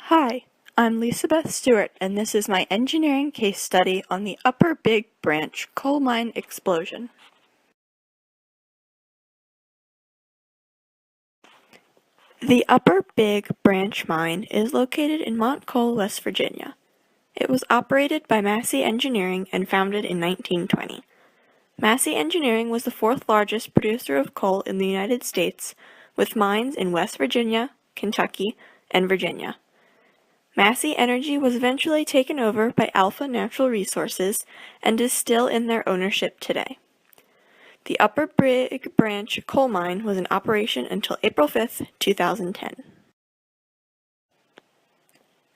Hi, I'm Lisabeth Stewart, and this is my engineering case study on the Upper Big Branch coal mine explosion. The Upper Big Branch mine is located in Montcoal, West Virginia. It was operated by Massey Engineering and founded in 1920. Massey Engineering was the fourth largest producer of coal in the United States, with mines in West Virginia, Kentucky, and Virginia. Massey Energy was eventually taken over by Alpha Natural Resources and is still in their ownership today. The Upper Big Branch coal mine was in operation until April 5, 2010.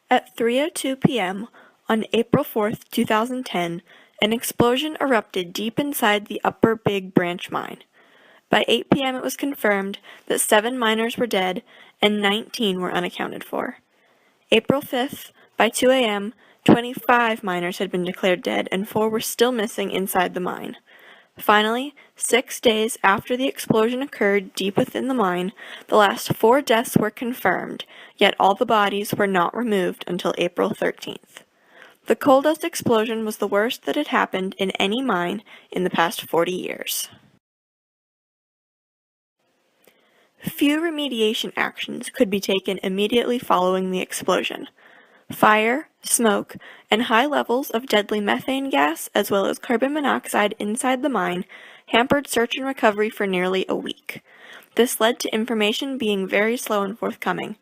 At 3:02 p.m. on April 4, 2010, an explosion erupted deep inside the Upper Big Branch mine. By 8 p.m. it was confirmed that 7 miners were dead and 19 were unaccounted for. April 5th, by 2 a.m., 25 miners had been declared dead and 4 were still missing inside the mine. Finally, 6 days after the explosion occurred deep within the mine, the last 4 deaths were confirmed, yet all the bodies were not removed until April 13th. The coal dust explosion was the worst that had happened in any mine in the past 40 years. Few remediation actions could be taken immediately following the explosion. Fire, smoke, and high levels of deadly methane gas, as well as carbon monoxide inside the mine, hampered search and recovery for nearly a week. This led to information being very slow and forthcoming.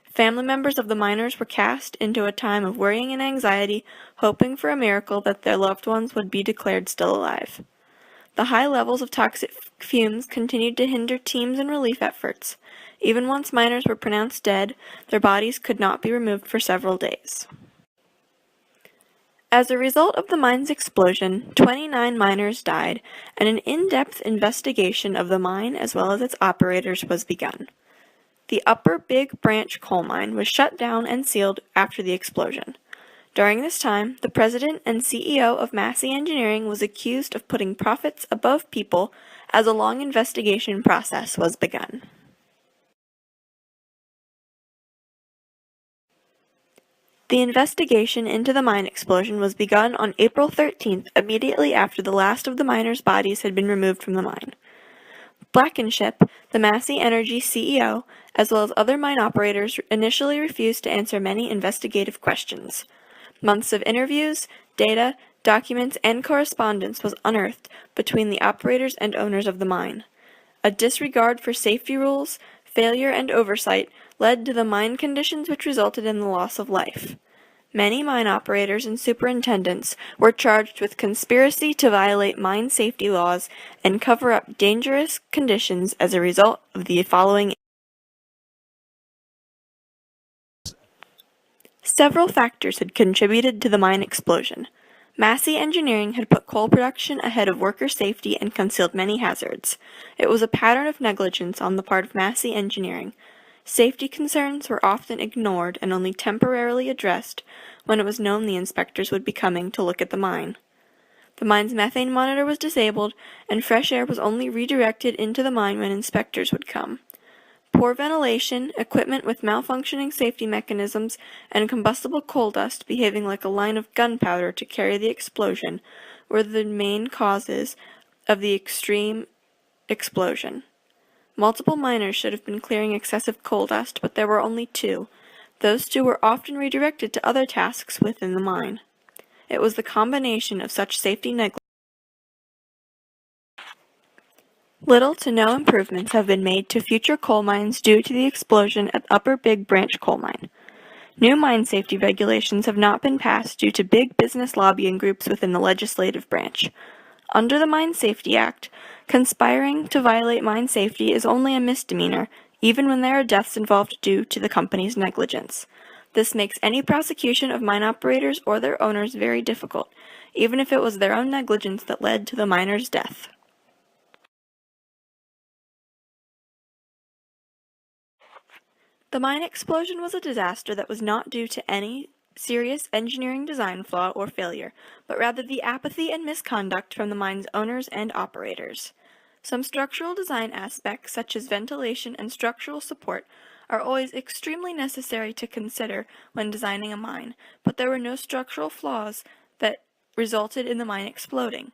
Family members of the miners were cast into a time of worrying and anxiety, hoping for a miracle that their loved ones would be declared still alive. The high levels of toxic fumes continued to hinder teams and relief efforts. Even once miners were pronounced dead, their bodies could not be removed for several days. As a result of the mine's explosion, 29 miners died, and an in-depth investigation of the mine as well as its operators was begun. The Upper Big Branch coal mine was shut down and sealed after the explosion. During this time, the president and CEO of Massey Engineering was accused of putting profits above people as a long investigation process was begun. The investigation into the mine explosion was begun on April 13th, immediately after the last of the miners' bodies had been removed from the mine. Blankenship, the Massey Energy CEO, as well as other mine operators, initially refused to answer many investigative questions. Months of interviews, data, documents, and correspondence was unearthed between the operators and owners of the mine. A disregard for safety rules, failure, and oversight led to the mine conditions which resulted in the loss of life. Many mine operators and superintendents were charged with conspiracy to violate mine safety laws and cover up dangerous conditions as a result of the following. Several factors had contributed to the mine explosion. Massey Engineering had put coal production ahead of worker safety and concealed many hazards. It was a pattern of negligence on the part of Massey Engineering. Safety concerns were often ignored and only temporarily addressed when it was known the inspectors would be coming to look at the mine. The mine's methane monitor was disabled, and fresh air was only redirected into the mine when inspectors would come. Poor ventilation, equipment with malfunctioning safety mechanisms, and combustible coal dust behaving like a line of gunpowder to carry the explosion were the main causes of the extreme explosion. Multiple miners should have been clearing excessive coal dust, but there were only 2. Those 2 were often redirected to other tasks within the mine. It was the combination of such safety negligence. Little to no improvements have been made to future coal mines due to the explosion at Upper Big Branch coal mine. New mine safety regulations have not been passed due to big business lobbying groups within the legislative branch. Under the Mine Safety Act, conspiring to violate mine safety is only a misdemeanor, even when there are deaths involved due to the company's negligence. This makes any prosecution of mine operators or their owners very difficult, even if it was their own negligence that led to the miner's death. The mine explosion was a disaster that was not due to any serious engineering design flaw or failure, but rather the apathy and misconduct from the mine's owners and operators. Some structural design aspects, such as ventilation and structural support, are always extremely necessary to consider when designing a mine, but there were no structural flaws that resulted in the mine exploding.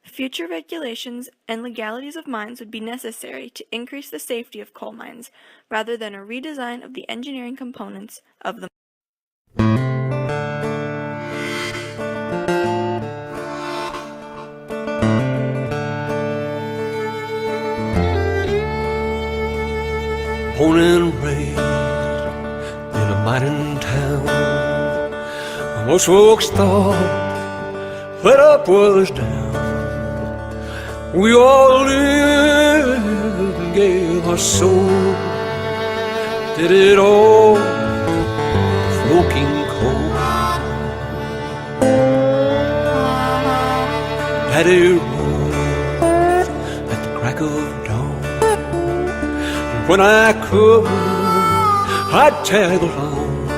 Future regulations and legalities of mines would be necessary to increase the safety of coal mines, rather than a redesign of the engineering components of the Born and raised in a mining town, most folks thought that up was down. We all lived and gave our soul, did it all smoking coal. Daddy rose at the crack of dawn. When I could, I'd tag along.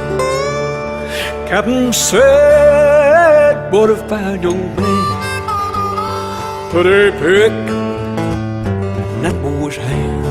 Captain said, what a fine young man, put a pick in that boy's hand.